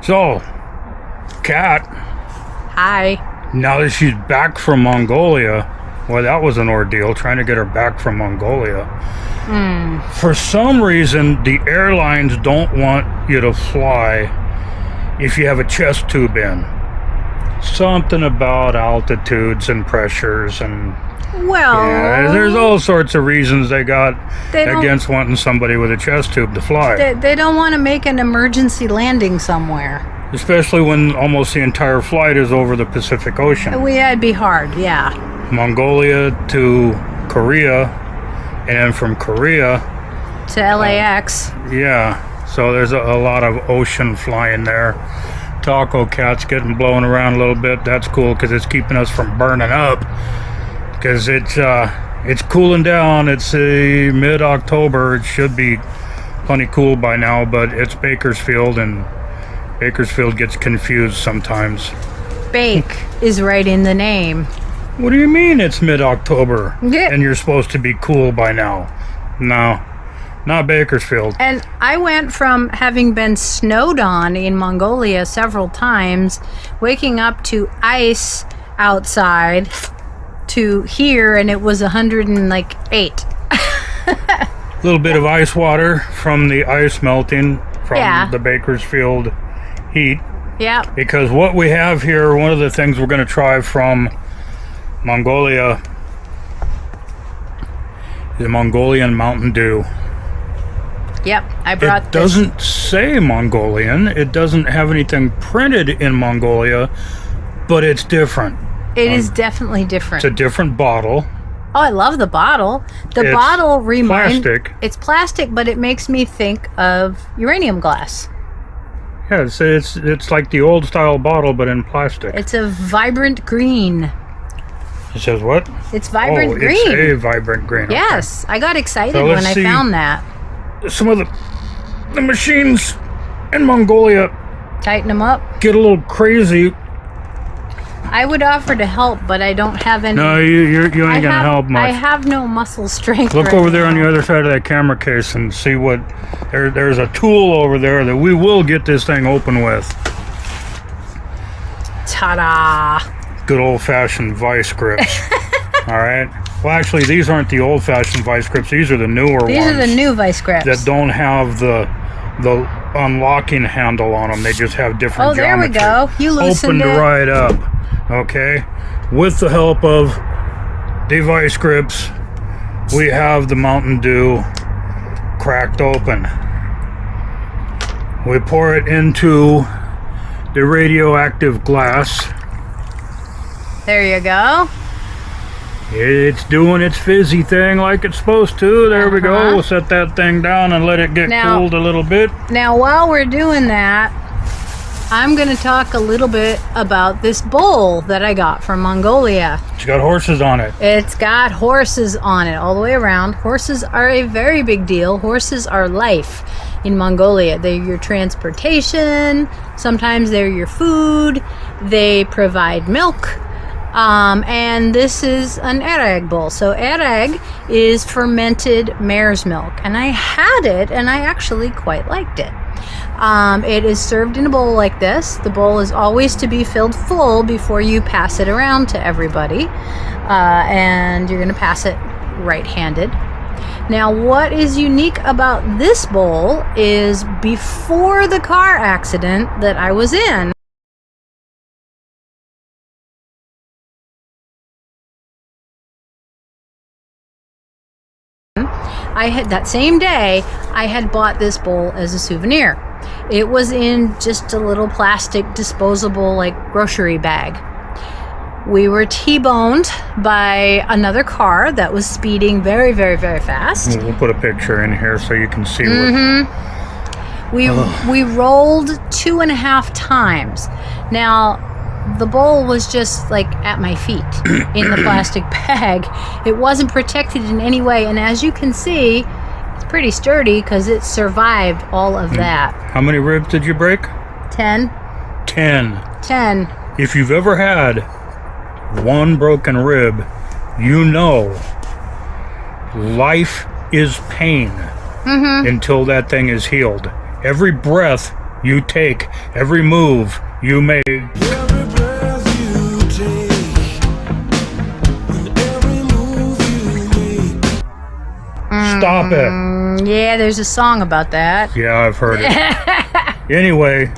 So, Kat, Hi. now that she's back from Mongolia, well, that was an ordeal trying to get her back from Mongolia. For some reason, the airlines don't want you to fly if you have a chest tube in. Something about altitudes and pressures and Well, there's all sorts of reasons they got They don't- against wanting somebody with a chest tube to fly. they don't want to make an emergency landing somewhere. Especially when almost the entire flight is over the Pacific Ocean. It'd be hard, yeah. Mongolia to Korea, and then from Korea, To LAX. yeah. So there's a lot of ocean flying there. Taco Cat's getting blown around a little bit. That's cool because it's keeping us from burning up. Because it's cooling down. It's mid-October. It should be plenty cool by now, but it's Bakersfield, and Bakersfield gets confused sometimes. Bake is right in the name. What do you mean it's mid-October Yeah. and you're supposed to be cool by now? No, not Bakersfield. And I went from having been snowed on in Mongolia several times, waking up to ice outside, to here, and it was 108. A little bit of ice water from the ice melting from Yeah. the Bakersfield heat. Yep. Because what we have here, one of the things we're going to try from Mongolia, the Mongolian Mountain Dew. Yep. I brought It doesn't say Mongolian. It doesn't have anything printed in Mongolia, but it's different. It is definitely different. It's a different bottle. Oh, I love the bottle. The It's bottle reminds plastic. It's plastic, but it makes me think of uranium glass. Yeah, it's like the old style bottle, but in plastic. It's a vibrant green. It says what? It's vibrant oh, green. It's a vibrant green. Okay. Yes, I got excited So when let's I see. found that. Some of the machines in Mongolia Tighten them up. get a little crazy. I would offer to help, but I don't have any. No, you ain't I gonna have, help I much. have no muscle strength. Look right over there on now. the other side of that camera case and see what there's a tool over there that we will get this thing open with. Ta-da! Good old-fashioned vice grips. All right. Well, actually, these aren't the old-fashioned vice grips. These are the newer These ones are the new vice grips. that don't have the unlocking handle on them. They just have different Oh, there we geometry. go. You loosened Opened it. right up. Okay. With the help of the vice grips, we have the Mountain Dew cracked open. We pour it into the radioactive glass. There you go. It's doing its fizzy thing like it's supposed to. There we go. Uh-huh. We'll set that thing down and let it get Now- cooled a little bit. Now, while we're doing that, I'm going to talk a little bit about this bowl that I got from Mongolia. It's got horses on it. It's got horses on it all the way around. Horses are a very big deal. Horses are life in Mongolia. They're your transportation. Sometimes they're your food. They provide milk. And this is an ereg bowl. So ereg is fermented mare's milk. And I had it and I actually quite liked it. It is served in a bowl like this. The bowl is always to be filled full before you pass it around to everybody. And you're going to pass it right-handed. Now, what is unique about this bowl is before the car accident that I was in, that same day, I had bought this bowl as a souvenir. It was in just a little plastic disposable grocery bag. We were T-boned by another car that was speeding very, very, very fast. We'll put a picture in here so you can see We rolled 2.5 times. Now, the bowl was just at my feet in the plastic bag. It wasn't protected in any way, and as you can see, it's pretty sturdy because it survived all of that. How many ribs did you break? 10. 10. If you've ever had one broken rib, you know life is pain until that thing is healed. Every breath you take, every move you make. Every breath you take, and every move you make. Stop it. Yeah, there's a song about that. Yeah, I've heard it. Anyway,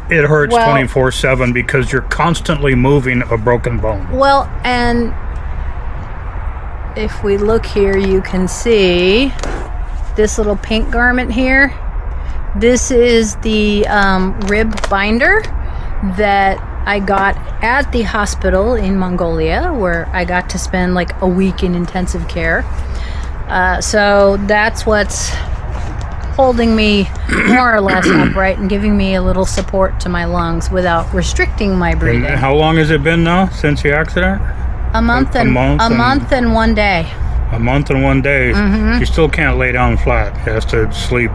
it hurts Well- 24/7 because you're constantly moving a broken bone. Well, and if we look here, you can see this little pink garment here. This is the rib binder that I got at the hospital in Mongolia, where I got to spend like a week in intensive care. So that's what's holding me more or less upright and giving me a little support to my lungs without restricting my And breathing. how long has it been now since the accident? A month and 1 day. A month and 1 day. Mm-hmm. You still can't lay down flat. You have to sleep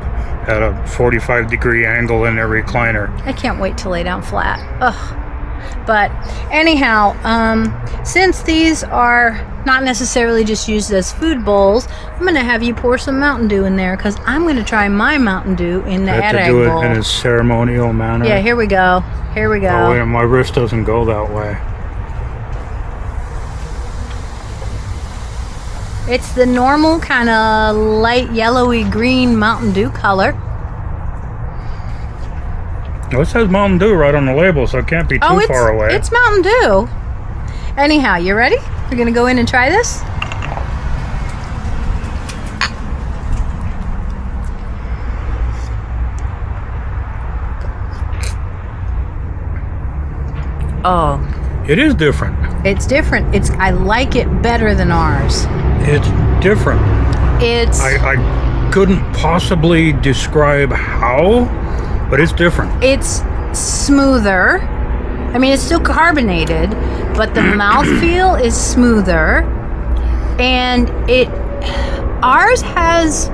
at a 45-degree angle in a recliner. I can't wait to lay down flat. Ugh. But anyhow, since these are not necessarily just used as food bowls, I'm going to have you pour some Mountain Dew in there because I'm going to try my Mountain Dew in the You have to Arag do it bowl. in a ceremonial manner. Yeah, here we go. Here we go. Oh, wait, my wrist doesn't go that way. It's the normal kind of light yellowy green Mountain Dew color. Well, it says Mountain Dew right on the label, so it can't be too far away. It's Mountain Dew. Anyhow, you ready? We're going to go in and try this? Oh, It is different. it's different. I like it better than ours. It's different. It's I couldn't possibly describe how, but it's different. it's smoother. I mean, it's still carbonated, but the mouthfeel is smoother. And ours has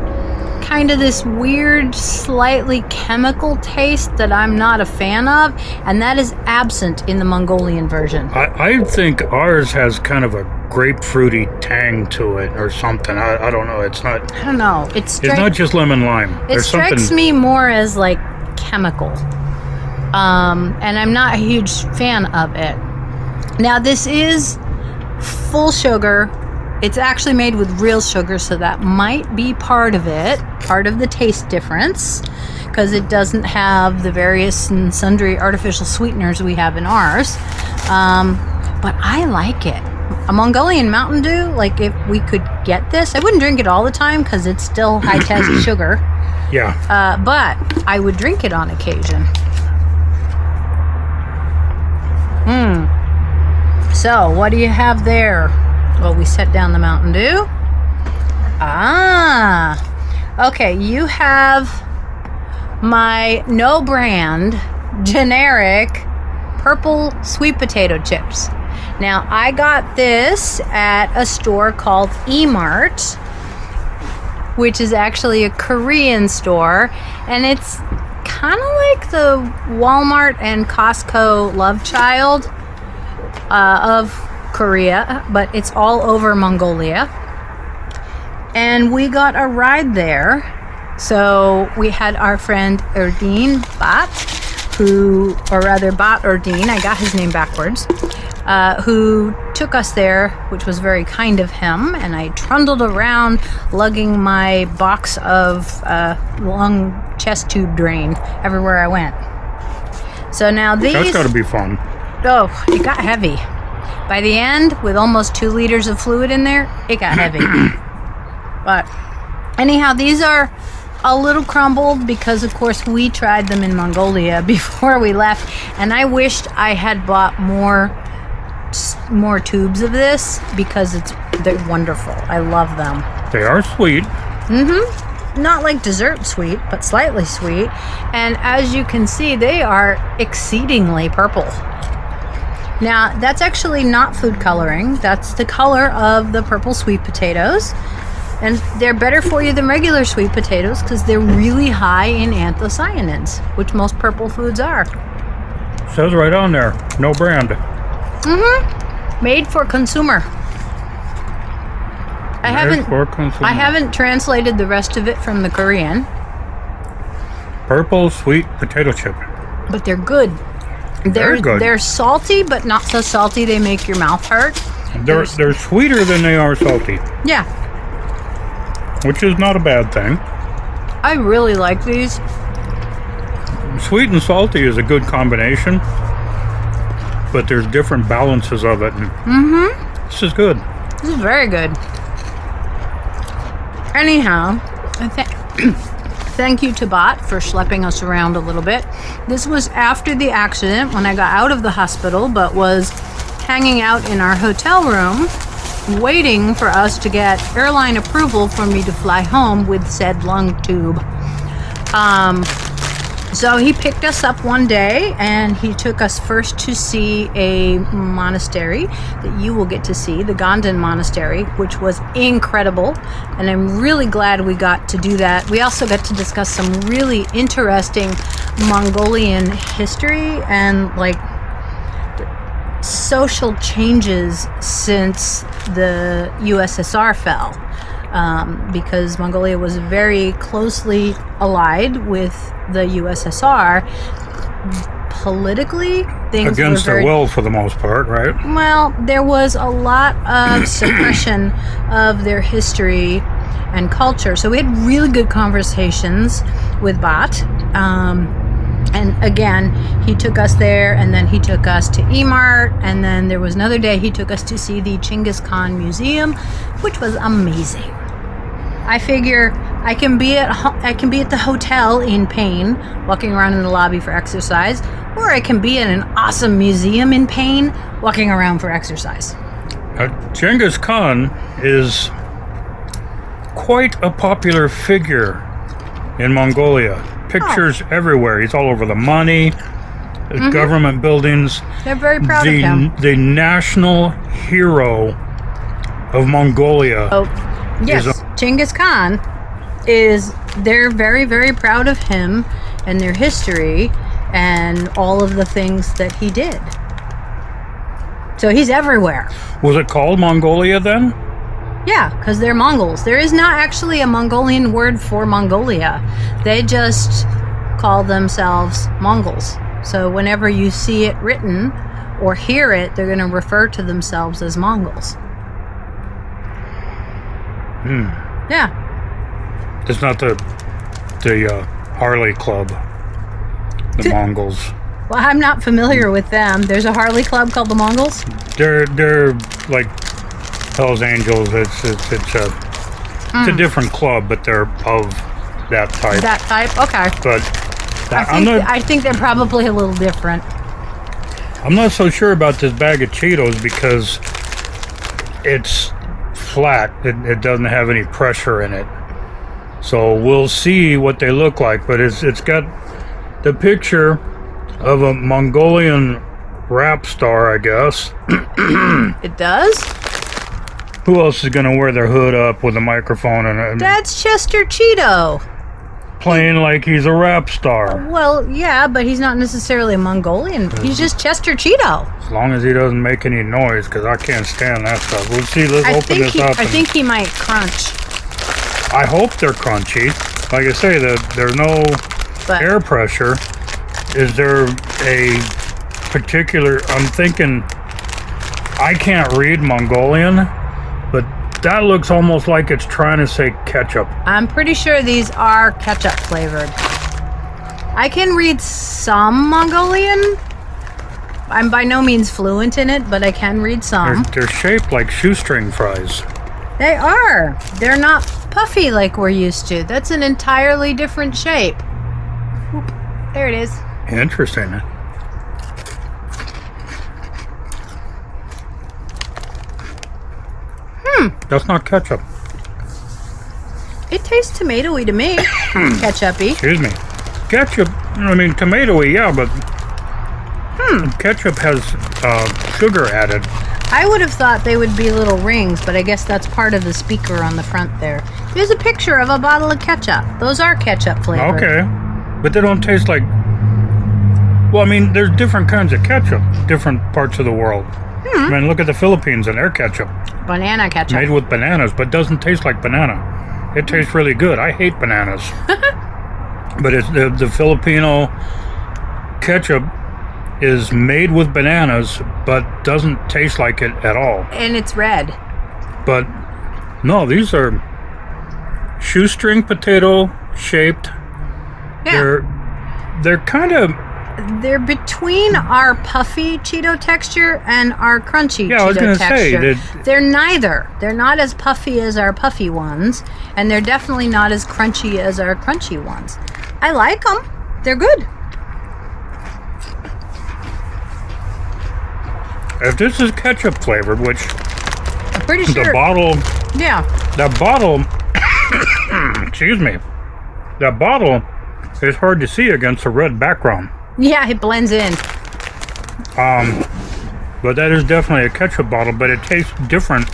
kind of this weird, slightly chemical taste that I'm not a fan of, and that is absent in the Mongolian version. I think ours has kind of a grapefruity tang to it or something. I don't know. It's not. I don't know. It's not just lemon lime. It There's strikes something. me more as like chemical. And I'm not a huge fan of it. Now, this is full sugar. It's actually made with real sugar, so that might be part of it, part of the taste difference, because it doesn't have the various and sundry artificial sweeteners we have in ours. But I like it. A Mongolian Mountain Dew, like if we could get this, I wouldn't drink it all the time because it's still high test sugar. Yeah. But I would drink it on occasion. So, what do you have there? Well, we set down the Mountain Dew. Okay, you have my no brand, generic, purple sweet potato chips. Now, I got this at a store called E-Mart, which is actually a Korean store, and it's kind of like the Walmart and Costco love child of Korea, but it's all over Mongolia. And we got a ride there. So we had our friend Erdine Bat, Bat Erdine, I got his name backwards, who took us there, which was very kind of him. And I trundled around lugging my box of lung chest tube drain everywhere I went. So now these... That's got to be fun. Oh, it got heavy. By the end, with almost 2 liters of fluid in there, it got heavy. But anyhow, these are a little crumbled because, of course, we tried them in Mongolia before we left, and I wished I had bought more tubes of this because they're wonderful. I love them. They are sweet. Not like dessert sweet, but slightly sweet. And as you can see, they are exceedingly purple. Now, that's actually not food coloring. That's the color of the purple sweet potatoes. And they're better for you than regular sweet potatoes because they're really high in anthocyanins, which most purple foods are. Says right on there, no brand. Made for consumer. I haven't translated the rest of it from the Korean. Purple sweet potato chip. But they're good. Very good. They're salty, but not so salty they make your mouth hurt. They're sweeter than they are salty, Yeah, which is not a bad thing. I really like these. Sweet and salty is a good combination, but there's different balances of it. And this is good. This is very good. Anyhow, thank you to Bot for schlepping us around a little bit. This was after the accident when I got out of the hospital, but was hanging out in our hotel room waiting for us to get airline approval for me to fly home with said lung tube. So he picked us up one day and he took us first to see a monastery that you will get to see, the Golden Monastery, which was incredible. And I'm really glad we got to do that. We also got to discuss some really interesting Mongolian history and like social changes since the USSR fell. Because Mongolia was very closely allied with the USSR. Politically, things Against were very, their will for the most part, right? well, there was a lot of suppression of their history and culture. So we had really good conversations with Bat. And again, he took us there, and then he took us to E-Mart, and then there was another day he took us to see the Genghis Khan Museum, which was amazing. I figure I can be at the hotel in pain, walking around in the lobby for exercise, or I can be in an awesome museum in pain, walking around for exercise. Genghis Khan is quite a popular figure in Mongolia. Pictures everywhere. He's all over the money, the government buildings. They're very proud of him. The national hero of Mongolia. Oh, yes. Genghis Khan they're very, very proud of him and their history and all of the things that he did. So he's everywhere. Was it called Mongolia then? Yeah, because they're Mongols. There is not actually a Mongolian word for Mongolia. They just call themselves Mongols. So whenever you see it written or hear it, they're going to refer to themselves as Mongols. Yeah. It's not the Harley Club, the Mongols. Well, I'm not familiar with them. There's a Harley Club called the Mongols? They're like Hell's Angels. It's a different club, but they're of that type. That type? Okay. But I think they're probably a little different. I'm not so sure about this bag of Cheetos because it's flat. It doesn't have any pressure in it. So we'll see what they look like. But it's got the picture of a Mongolian rap star, I guess. It does? Who else is going to wear their hood up with a microphone and That's Chester Cheeto. playing like he's a rap star? Well, yeah, but he's not necessarily a Mongolian. He's just Chester Cheeto. As long as he doesn't make any noise, because I can't stand that stuff. We'll see. Let's open this up. I think he might crunch. I hope they're crunchy. Like I say, there's no But air pressure. Is there a particular... I'm thinking... I can't read Mongolian, but that looks almost like it's trying to say ketchup. I'm pretty sure these are ketchup flavored. I can read some Mongolian. I'm by no means fluent in it, but I can read some. They're shaped like shoestring fries. They are. They're not puffy like we're used to. That's an entirely different shape. Oop, there it is. Interesting. That's not ketchup. It tastes tomatoey to me. Ketchup-y. Excuse me. Ketchup, I mean, tomatoey, yeah, but ketchup has sugar added. I would have thought they would be little rings, but I guess that's part of the speaker on the front there. There's a picture of a bottle of ketchup. Those are ketchup flavored. Okay. But they don't taste like... Well, I mean, there's different kinds of ketchup, different parts of the world. I mean, look at the Philippines and their ketchup. Banana ketchup. Made with bananas, but doesn't taste like banana. It tastes really good. I hate bananas. But it's the Filipino ketchup is made with bananas, but doesn't taste like it at all. And it's red. But no, these are shoestring potato shaped. Yeah. They're kind of, They're between our puffy Cheeto texture and our crunchy Yeah, I was Cheeto gonna say texture. that- They're neither. They're not as puffy as our puffy ones, and they're definitely not as crunchy as our crunchy ones. I like them. They're good. if this is ketchup flavored, which I'm pretty the sure. bottle, Yeah. that bottle, excuse me, that bottle is hard to see against a red background. Yeah, it blends in. But that is definitely a ketchup bottle, but it tastes different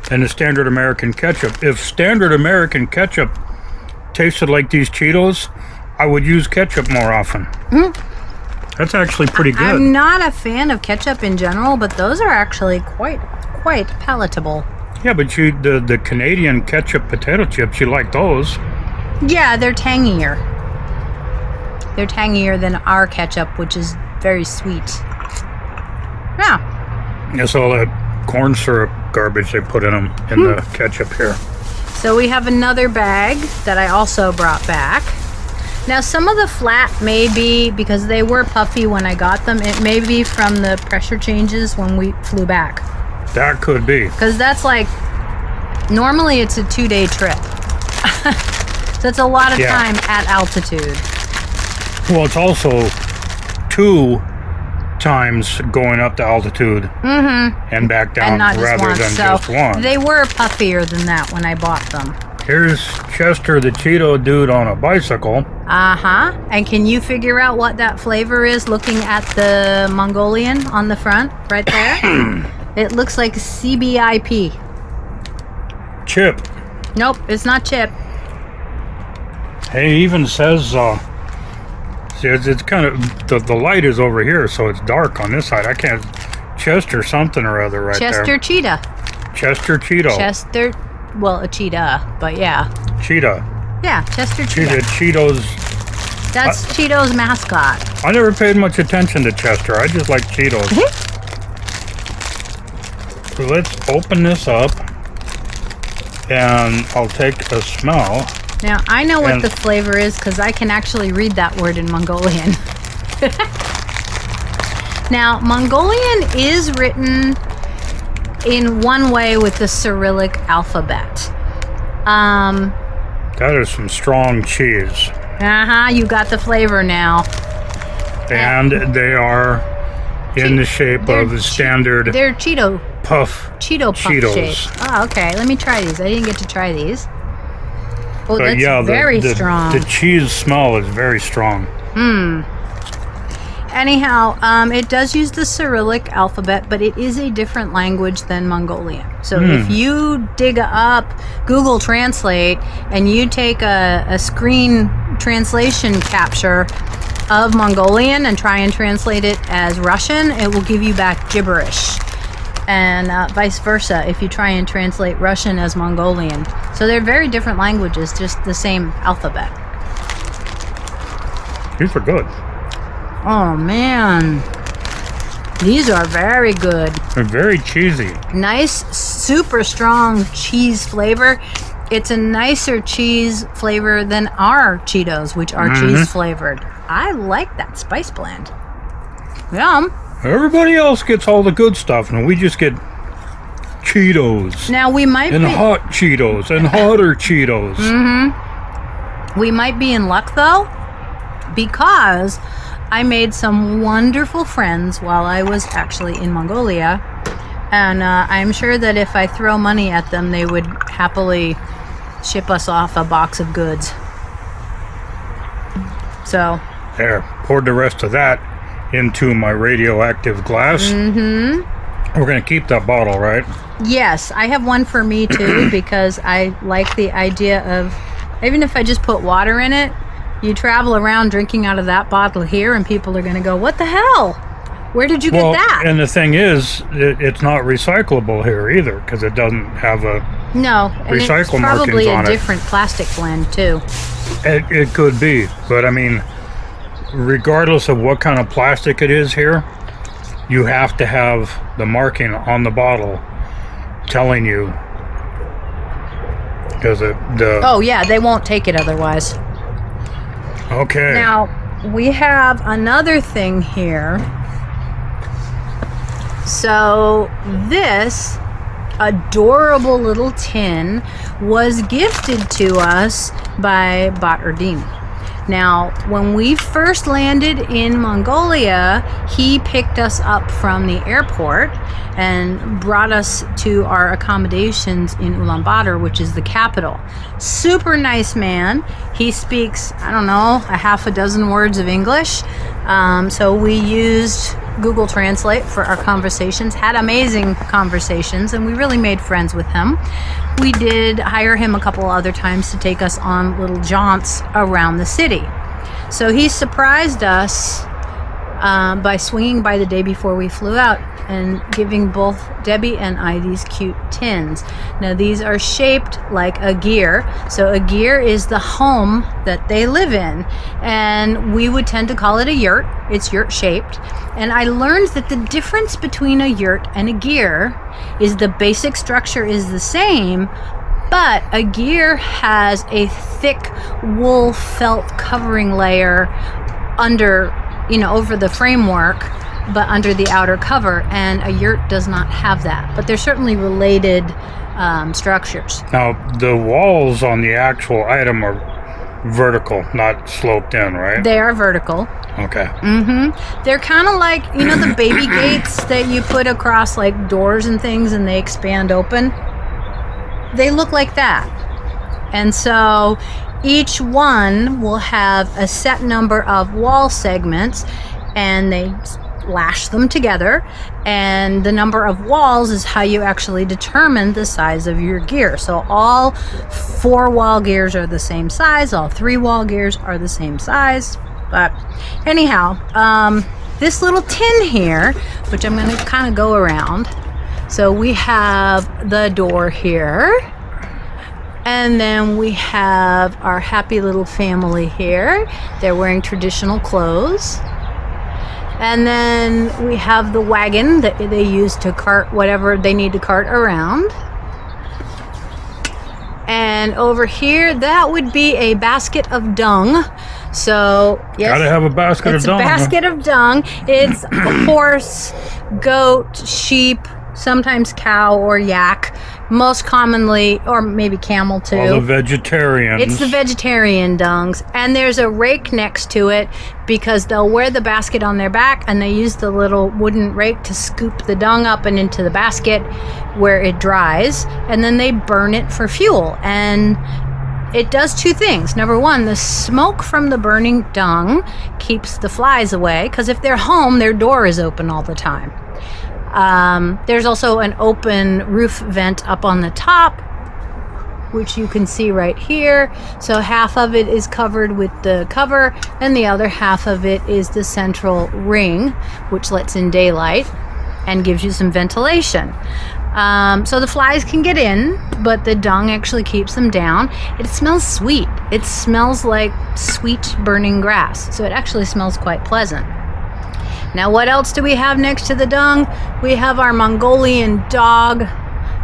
than the standard American ketchup. If standard American ketchup tasted like these Cheetos, I would use ketchup more often. That's actually pretty good. I'm not a fan of ketchup in general, but those are actually quite palatable. Yeah, but the Canadian ketchup potato chips, you like those. Yeah, they're tangier. They're tangier than our ketchup, which is very sweet. Yeah. That's all that corn syrup garbage they put in them in the ketchup here. So we have another bag that I also brought back. Now some of the flat may be because they were puffy when I got them. It may be from the pressure changes when we flew back. That could be. Because that's like, normally it's a 2-day trip. So it's a lot of Yeah. time at altitude. Well, it's also 2 times going up to altitude and back down And not just rather once. than So just one. they were puffier than that when I bought them. Here's Chester the Cheeto dude on a bicycle. Uh-huh. And can you figure out what that flavor is looking at the Mongolian on the front right there? It looks like CBIP. Chip. Nope, it's not chip. Hey, he even says, see, it's kind of, the light is over here, so it's dark on this side. I can't, Chester something or other right Chester there. Cheetah. Chester Cheeto. Chester, well, a cheetah, but yeah. Cheetah. Yeah, Chester Cheetah. Cheetah. Cheetos. That's Cheeto's mascot. I never paid much attention to Chester. I just like Cheetos. So let's open this up, and I'll take a smell. Now, I know what And- the flavor is because I can actually read that word in Mongolian. Now, Mongolian is written in one way with the Cyrillic alphabet. That is some strong cheese. You got the flavor now. And they are in the shape They're of the standard They're Cheeto puff puff Cheetos. shape. Oh, okay. Let me try these. I didn't get to try these. Oh, But that's yeah, very strong. The cheese smell is very strong. Anyhow, it does use the Cyrillic alphabet, but it is a different language than Mongolian. So if you dig up Google Translate and you take a screen translation capture of Mongolian and try and translate it as Russian, it will give you back gibberish. And vice versa if you try and translate Russian as Mongolian. So they're very different languages, just the same alphabet. These are good. Oh man, these are very good. They're very cheesy. Nice, super strong cheese flavor. It's a nicer cheese flavor than our Cheetos, which are cheese flavored. I like that spice blend. Yum. Everybody else gets all the good stuff, and we just get Cheetos. Now we might And be hot Cheetos and hotter Cheetos. we might be in luck though, because I made some wonderful friends while I was actually in Mongolia, and I'm sure that if I throw money at them, they would happily ship us off a box of goods. So, There, poured the rest of that into my radioactive glass. We're going to keep that bottle, right? yes, I have one for me too because I like the idea of, even if I just put water in it, you travel around drinking out of that bottle here and people are going to go, what the hell? Where did you get that? And the thing is, it's not recyclable here either because it doesn't have a No, and it's recycle probably markings a on it. different plastic blend too. It could be, but I mean, regardless of what kind of plastic it is here, you have to have the marking on the bottle telling you, because Oh yeah, they won't take it otherwise. Okay. Now, we have another thing here. So, this adorable little tin was gifted to us by Batardin. Now, when we first landed in Mongolia, he picked us up from the airport and brought us to our accommodations in Ulaanbaatar, which is the capital. Super nice man. He speaks, I don't know, a half a dozen words of English. So we used Google Translate for our conversations, had amazing conversations, and we really made friends with him. We did hire him a couple other times to take us on little jaunts around the city. So he surprised us by swinging by the day before we flew out and giving both Debbie and I these cute tins. Now these are shaped like a gyr. So a gyr is the home that they live in, and we would tend to call it a yurt. It's yurt shaped. And I learned that the difference between a yurt and a gyr is the basic structure is the same, but a gyr has a thick wool felt covering layer under, over the framework, but under the outer cover, and a yurt does not have that. But they're certainly related structures. Now, the walls on the actual item are vertical, not sloped in, right? They are vertical. Okay. They're kind of like, the baby gates that you put across like doors and things and they expand open. They look like that. And so each one will have a set number of wall segments, and they lash them together, and the number of walls is how you actually determine the size of your gear. So all 4 wall gears are the same size, all 3 wall gears are the same size. But anyhow, this little tin here, which I'm going to kind of go around. So we have the door here, and then we have our happy little family here. They're wearing traditional clothes. And then we have the wagon that they use to cart whatever they need to cart around. And over here, that would be a basket of dung. So, yes. Gotta have a basket of dung. It's a basket of dung. It's a horse, goat, sheep, sometimes cow or yak. Most commonly, or maybe camel too. All the vegetarians. It's the vegetarian dungs. And there's a rake next to it because they'll wear the basket on their back and they use the little wooden rake to scoop the dung up and into the basket where it dries. And then they burn it for fuel. And it does 2 things. Number 1, the smoke from the burning dung keeps the flies away, because if they're home, their door is open all the time. There's also an open roof vent up on the top, which you can see right here. So half of it is covered with the cover, and the other half of it is the central ring, which lets in daylight and gives you some ventilation. So the flies can get in, but the dung actually keeps them down. It smells sweet. It smells like sweet burning grass. So it actually smells quite pleasant. Now, what else do we have next to the dung? We have our Mongolian dog.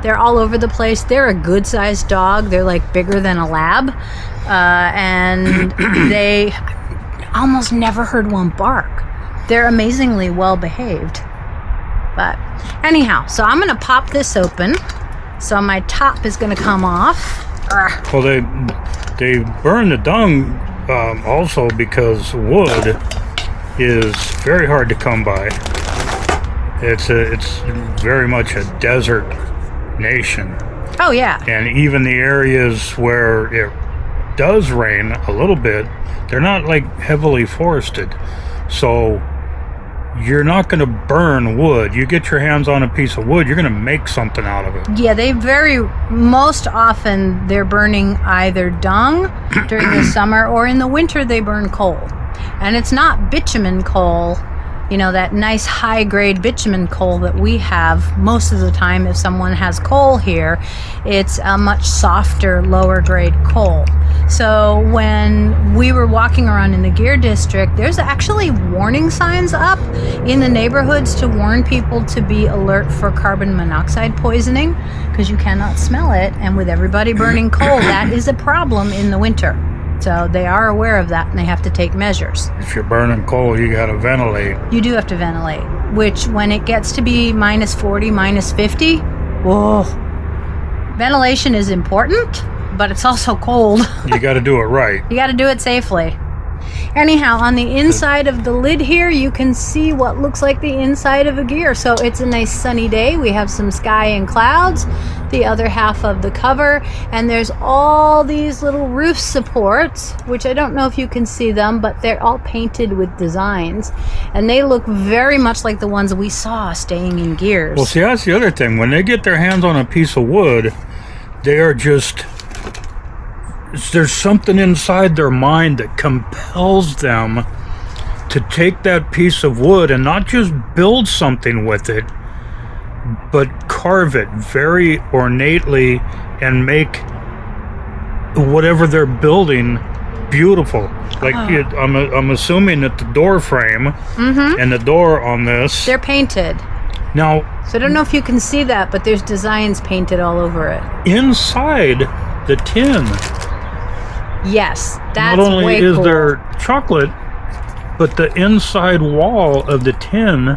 They're all over the place. They're a good-sized dog. They're like bigger than a lab. And they almost never heard one bark. They're amazingly well behaved. But anyhow, so I'm going to pop this open. So my top is going to come off. Well, they burn the dung also because wood is very hard to come by. It's very much a desert nation. Oh yeah. And even the areas where it does rain a little bit, they're not like heavily forested. So you're not going to burn wood. You get your hands on a piece of wood, you're going to make something out of it. Yeah, most often they're burning either dung during the summer, or in the winter they burn coal. And it's not bitumen coal. You know, that nice high-grade bitumen coal that we have most of the time. If someone has coal here, it's a much softer, lower-grade coal. So when we were walking around in the Gear District, there's actually warning signs up in the neighborhoods to warn people to be alert for carbon monoxide poisoning, because you cannot smell it. And with everybody burning coal, that is a problem in the winter. So they are aware of that, and they have to take measures. If you're burning coal, you got to ventilate. You do have to ventilate, which when it gets to be minus 40, minus 50, whoa. Ventilation is important, but it's also cold. You got to do it right. You got to do it safely. Anyhow, on the inside of the lid here, you can see what looks like the inside of a gear. So it's a nice sunny day. We have some sky and clouds, the other half of the cover, and there's all these little roof supports, which I don't know if you can see them, but they're all painted with designs, and they look very much like the ones we saw staying in gears. Well, see, that's the other thing. When they get their hands on a piece of wood, they are just... There's something inside their mind that compels them to take that piece of wood and not just build something with it, but carve it very ornately and make whatever they're building beautiful. Like I'm assuming that the door frame and the door on this, they're painted. Now, So I don't know if you can see that, but there's designs painted all over it. inside the tin, Yes, that's not only way is cool. there chocolate, but the inside wall of the tin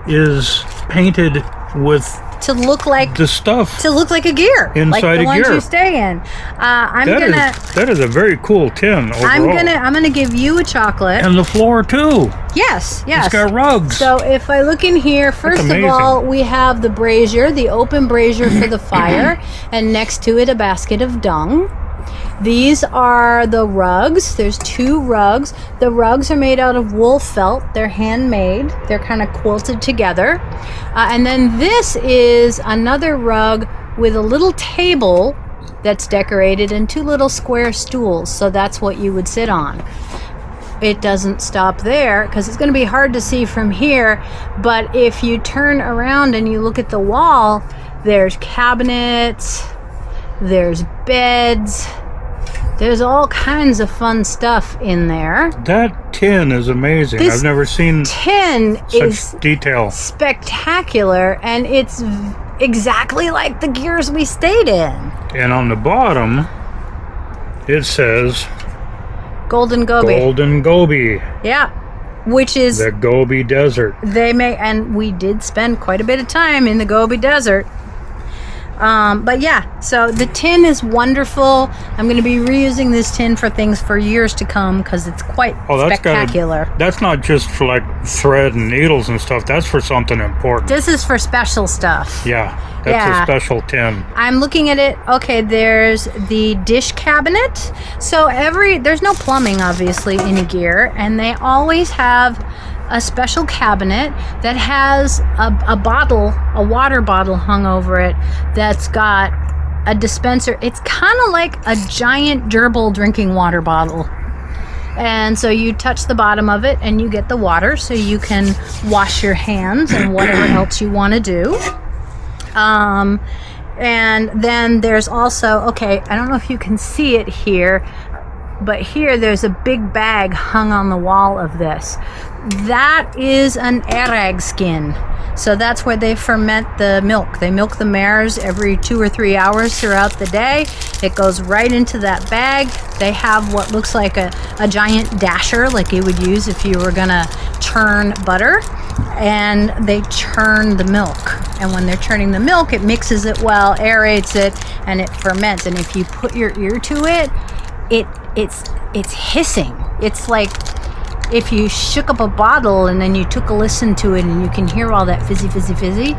is painted with to look like the stuff. a gear, like Inside the a ones gear. you stay in. That is a very cool tin overall. I'm gonna give you a chocolate. And the floor too. Yes. It's got rugs. So if I look in here, first of amazing. all, we have the brazier, the open brazier for the fire, and next to it a basket of dung. These are the rugs. There's 2 rugs. The rugs are made out of wool felt. They're handmade. They're kind of quilted together. And then this is another rug with a little table that's decorated and 2 little square stools. So that's what you would sit on. It doesn't stop there because it's going to be hard to see from here. But if you turn around and you look at the wall, there's cabinets, there's beds, there's all kinds of fun stuff in there. That tin is amazing. This I've never seen Tin is such detail. spectacular, and it's exactly like the gears we stayed in. And on the bottom, it says Golden Gobi. Golden Gobi, Yeah. Which is the Gobi Desert. and we did spend quite a bit of time in the Gobi Desert. But yeah, so the tin is wonderful. I'm going to be reusing this tin for things for years to come because it's quite spectacular. That's not just for like thread and needles and stuff. That's for something important. This is for special stuff. Yeah, that's a special tin. I'm looking at it. Okay, there's the dish cabinet. So there's no plumbing obviously in a gear, and they always have a special cabinet that has a bottle, a water bottle hung over it that's got a dispenser. It's kind of like a giant gerbil drinking water bottle. And so you touch the bottom of it and you get the water so you can wash your hands and whatever else you want to do. And then there's also, okay, I don't know if you can see it here, but here there's a big bag hung on the wall of this. That is an erag skin. So that's where they ferment the milk. They milk the mares every 2 or 3 hours throughout the day. It goes right into that bag. They have what looks like a giant dasher, like you would use if you were gonna churn butter. And they churn the milk. And when they're churning the milk, it mixes it well, aerates it, and it ferments. And if you put your ear to it, it's hissing. It's like if you shook up a bottle and then you took a listen to it and you can hear all that fizzy, fizzy, fizzy.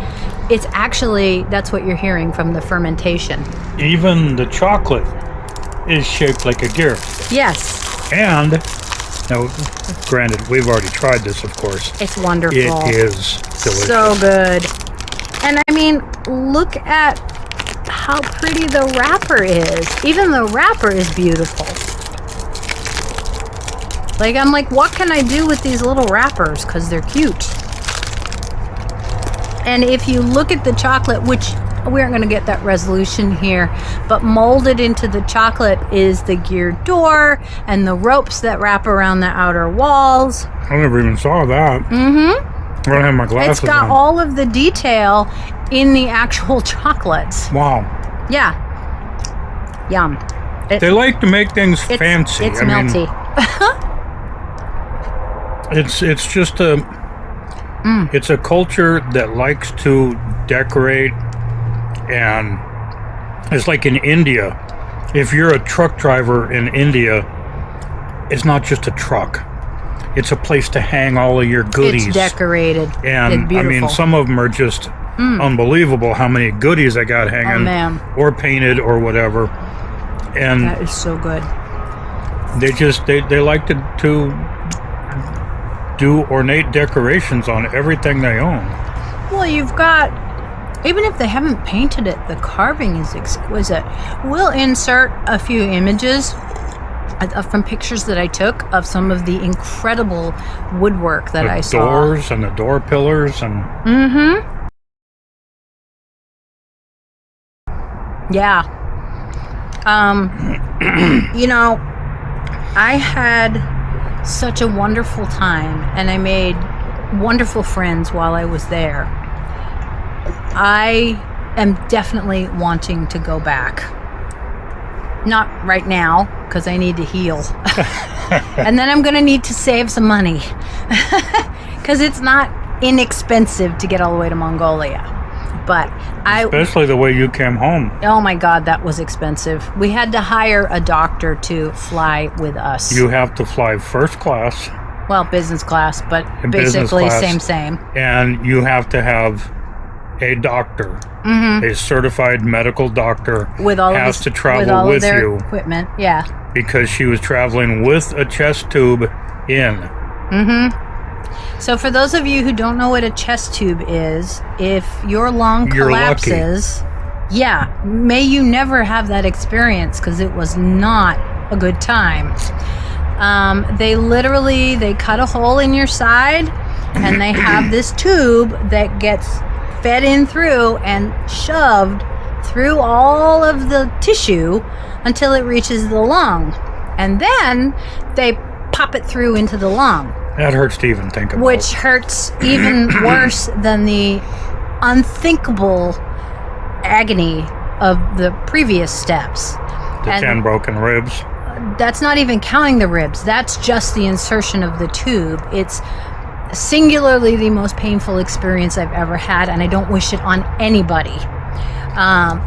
It's actually, that's what you're hearing from the fermentation. Even the chocolate is shaped like a gear. Yes. And, now, granted, we've already tried this, of course. It's wonderful. It is delicious. So good. And I mean, look at how pretty the wrapper is. Even the wrapper is beautiful. Like, I'm like, what can I do with these little wrappers? Because they're cute. And if you look at the chocolate, which we aren't going to get that resolution here, but molded into the chocolate is the geared door and the ropes that wrap around the outer walls. I never even saw that. I don't have my glasses It's got on. all of the detail in the actual chocolates. Wow. Yeah. Yum. They like to make things fancy. It's I mean, melty. it's just it's a culture that likes to decorate, and it's like in India. If you're a truck driver in India, it's not just a truck. It's a place to hang all of your goodies. It's decorated. And it's beautiful. I mean, some of them are just unbelievable how many goodies I got hanging, Oh, man. or painted or whatever. And That is so good. they like to do ornate decorations on everything they own. Well, you've got, even if they haven't painted it, the carving is exquisite. We'll insert a few images from pictures that I took of some of the incredible woodwork that I The saw. doors and the door pillars and Yeah. You know, I had such a wonderful time, and I made wonderful friends while I was there. I am definitely wanting to go back. Not right now, because I need to heal. And then I'm going to need to save some money. Because it's not inexpensive to get all the way to Mongolia. But especially the way you came home. oh my God, that was expensive. We had to hire a doctor to fly with us. You have to fly first class, Well, business class, but In business basically class. same. and you have to have a doctor, a certified medical doctor, With all has of to this, travel with all with of their you equipment. Yeah. because she was traveling with a chest tube in. So for those of you who don't know what a chest tube is, if your lung You're lucky. collapses, yeah, may you never have that experience, because it was not a good time. They cut a hole in your side, and they have this tube that gets fed in through and shoved through all of the tissue until it reaches the lung. And then they pop it through into the lung, That hurts to even think about. which hurts even worse than the unthinkable agony of the previous steps. the and- 10 broken ribs. That's not even counting the ribs. That's just the insertion of the tube. It's singularly the most painful experience I've ever had, and I don't wish it on anybody.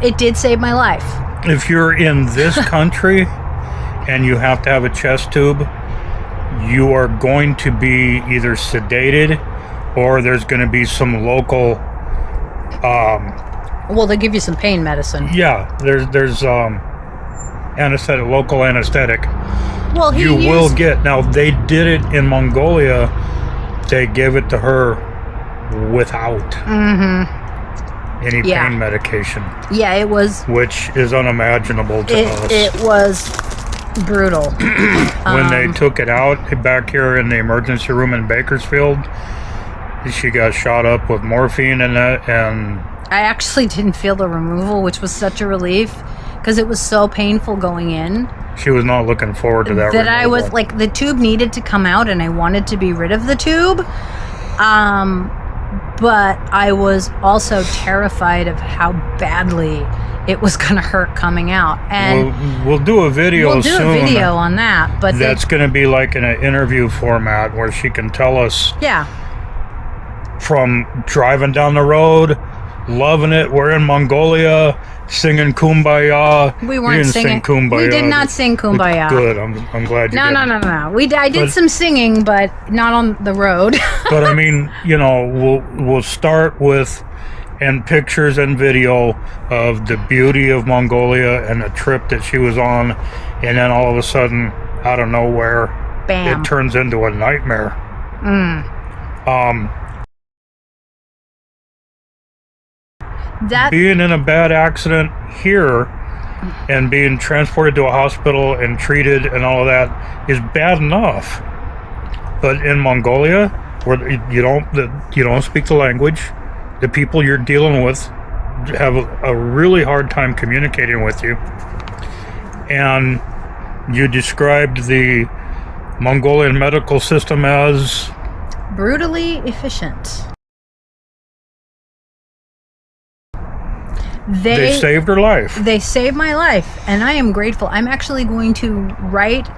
It did save my life. If you're in this country and you have to have a chest tube, you are going to be either sedated or there's going to be some local Well, they give you some pain medicine. there's anesthetic, local anesthetic Well, you will get. Now they did it in Mongolia. They gave it to her without any Yeah. pain medication, Yeah, it was. which is unimaginable to us. It was brutal. When they took it out back here in the emergency room in Bakersfield, she got shot up with morphine and that, and I actually didn't feel the removal, which was such a relief, because it was so painful going in she was not looking forward to that. that I was removal. like, the tube needed to come out, and I wanted to be rid of the tube. But I was also terrified of how badly it was going to hurt coming out. And we'll do a video we'll do soon. a video on that. But That's going to be like in an interview format where she can tell us yeah. from driving down the road, loving it. We're in Mongolia, singing Kumbaya. We You weren't didn't singing. sing Kumbaya. We did not sing Kumbaya. Good. I'm glad you No, did. no. I did But- some singing, but not on the road. But I mean, we'll start with and pictures and video of the beauty of Mongolia and the trip that she was on, and then all of a sudden, out of nowhere, Bam. it turns into a nightmare. That Being in a bad accident here and being transported to a hospital and treated and all of that is bad enough. But in Mongolia, where you don't speak the language, the people you're dealing with have a really hard time communicating with you. And you described the Mongolian medical system as brutally efficient. they saved her life. They saved my life, and I am grateful. I'm actually going to write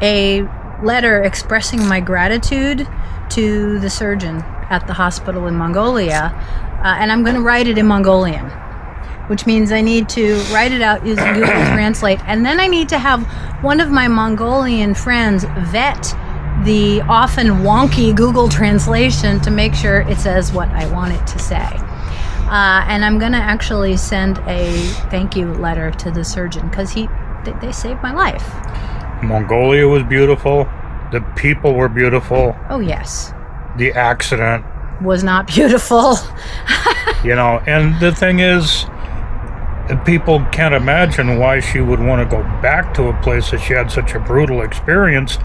a letter expressing my gratitude to the surgeon at the hospital in Mongolia, and I'm going to write it in Mongolian, which means I need to write it out using Google Translate, and then I need to have one of my Mongolian friends vet the often wonky Google Translation to make sure it says what I want it to say. And I'm going to actually send a thank you letter to the surgeon because they saved my life. Mongolia was beautiful. The people were beautiful. Oh, yes. The accident was not beautiful. And the thing is, people can't imagine why she would want to go back to a place that she had such a brutal experience.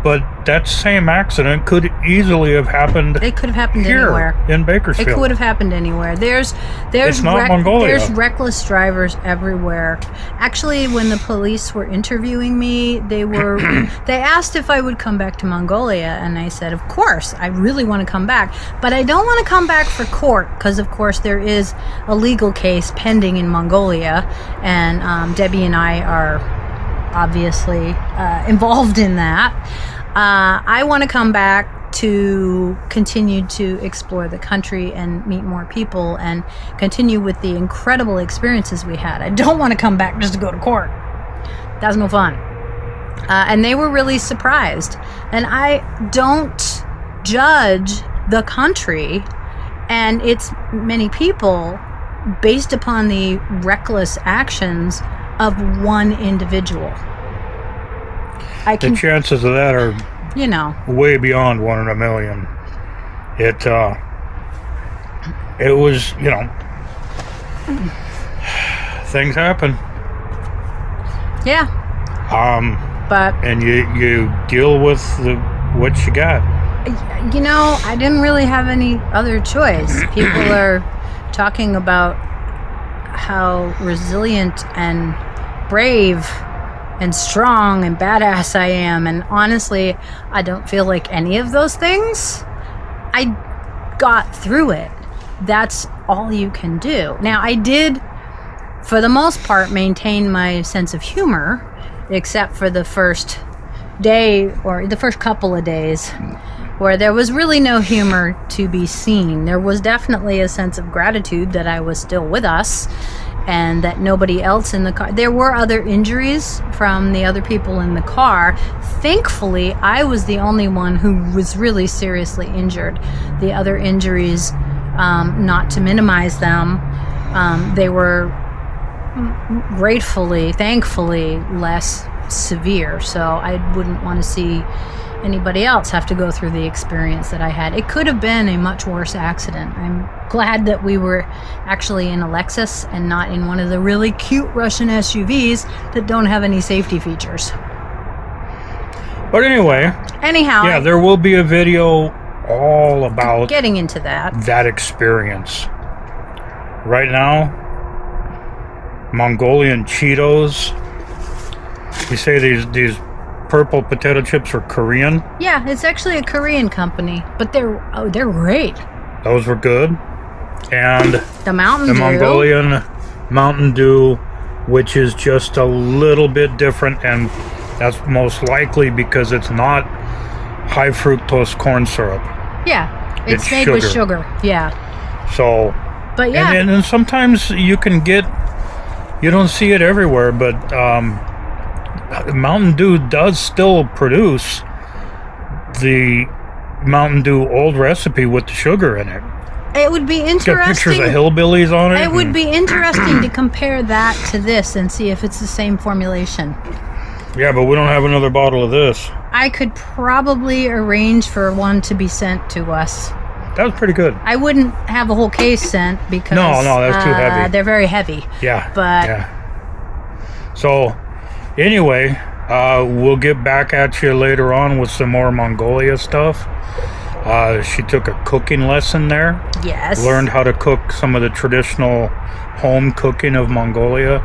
But that same accident could easily have happened. It could have happened here anywhere in Bakersfield. It could have happened anywhere. There's not Mongolia. There's reckless drivers everywhere. Actually, when the police were interviewing me, they asked if I would come back to Mongolia, and I said, of course, I really want to come back, but I don't want to come back for court because, of course, there is a legal case pending in Mongolia, and Debbie and I are obviously involved in that. I want to come back to continue to explore the country and meet more people and continue with the incredible experiences we had. I don't want to come back just to go to court. That's no fun. And they were really surprised. And I don't judge the country and its many people based upon the reckless actions of one individual. The chances of that are, way beyond 1 in a million. It was, things happen. Yeah. But and you deal with what you got. I didn't really have any other choice. People are talking about how resilient and brave and strong and badass I am, and honestly, I don't feel like any of those things. I got through it. That's all you can do. Now, I did, for the most part, maintain my sense of humor, except for the first day or the first couple of days where there was really no humor to be seen. There was definitely a sense of gratitude that I was still with us and that nobody else in the car. There were other injuries from the other people in the car. Thankfully, I was the only one who was really seriously injured. The other injuries, not to minimize them, they were thankfully less severe. So I wouldn't want to see anybody else have to go through the experience that I had. It could have been a much worse accident. I'm glad that we were actually in a Lexus and not in one of the really cute Russian SUVs that don't have any safety features. But anyhow, yeah, there will be a video all about getting into that experience. Right now, Mongolian Cheetos. You say these purple potato chips are Korean? Yeah, it's actually a Korean company, but they're great. Those were good. And the Mongolian Mountain Dew, which is just a little bit different, and that's most likely because it's not high fructose corn syrup. Yeah, it's made with sugar. Yeah. So, but yeah, and sometimes you don't see it everywhere, but Mountain Dew does still produce the Mountain Dew old recipe with the sugar in it. It would be interesting. It's got pictures of hillbillies on it. It would be interesting to compare that to this and see if it's the same formulation. Yeah, but we don't have another bottle of this. I could probably arrange for one to be sent to us. That was pretty good. I wouldn't have a whole case sent because no, that's too heavy. They're very heavy. Yeah. But yeah. So, anyway, We'll get back at you later on with some more Mongolia stuff. She took a cooking lesson there. Yes. Learned how to cook some of the traditional home cooking of Mongolia.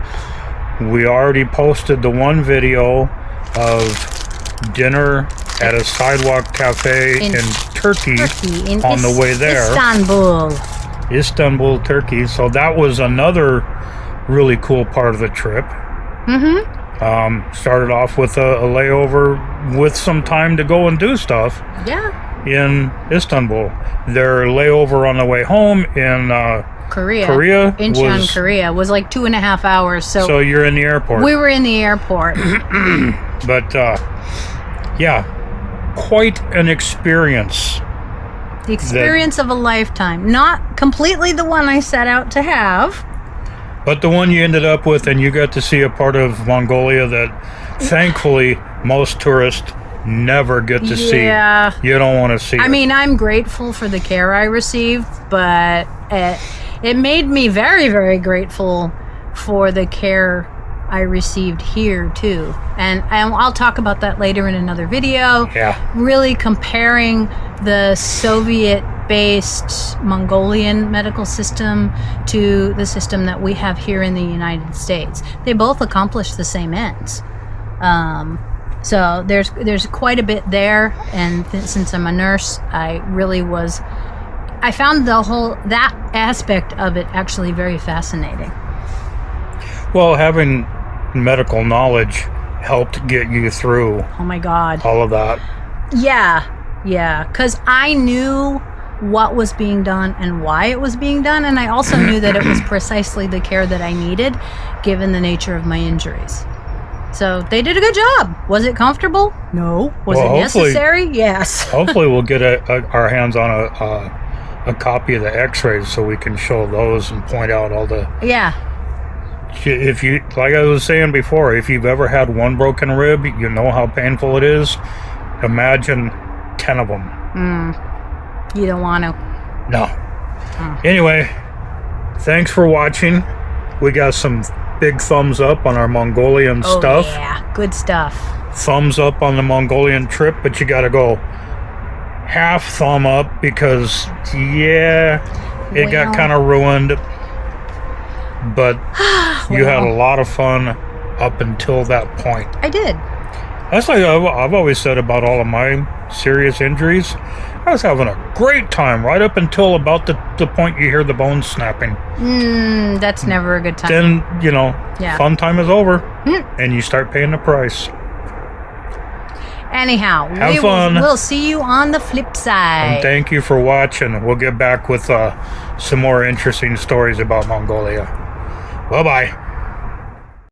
We already posted the one video of dinner at a sidewalk cafe in Turkey in on the way there. Istanbul, Turkey. So that was another really cool part of the trip. Started off with a layover with some time to go and do stuff. Yeah. In Istanbul. Their layover on the way home in Korea Incheon, Korea was like 2.5 hours. So you're in the airport. We were in the airport. But yeah, quite an experience. The experience of a lifetime. Not completely the one I set out to have. But the one you ended up with, and you got to see a part of Mongolia that thankfully most tourists never get to see. You don't want to see I mean, I'm grateful for the care I received, but it made me very, very grateful for the care I received here too. And I'll talk about that later in another video. Yeah. Really comparing the Soviet-based Mongolian medical system to the system that we have here in the United States. They both accomplish the same ends. So there's quite a bit there, and since I'm a nurse, I found that aspect of it actually very fascinating. Well, having medical knowledge helped get you through. Oh my God. All of that. Yeah, because I knew what was being done and why it was being done, and I also knew that it was precisely the care that I needed, given the nature of my injuries. So they did a good job. Was it comfortable? No. Was it necessary? Yes. Hopefully we'll get our hands on a copy of the x-rays so we can show those and point out all the... Yeah. If you, like I was saying before, if you've ever had one broken rib, you know how painful it is. Imagine 10 of them. You don't want to. No. Anyway, thanks for watching. We got some big thumbs up on our Mongolian stuff. Yeah, good stuff. Thumbs up on the Mongolian trip, but you gotta go half thumb up because it got kind of ruined. But you had a lot of fun up until that point. I did. That's like I've always said about all of my serious injuries. I was having a great time right up until about the point you hear the bones snapping. That's never a good time. Then, fun time is over, and you start paying the price. Anyhow, have fun. We'll see you on the flip side. And thank you for watching. We'll get back with some more interesting stories about Mongolia. Bye-bye.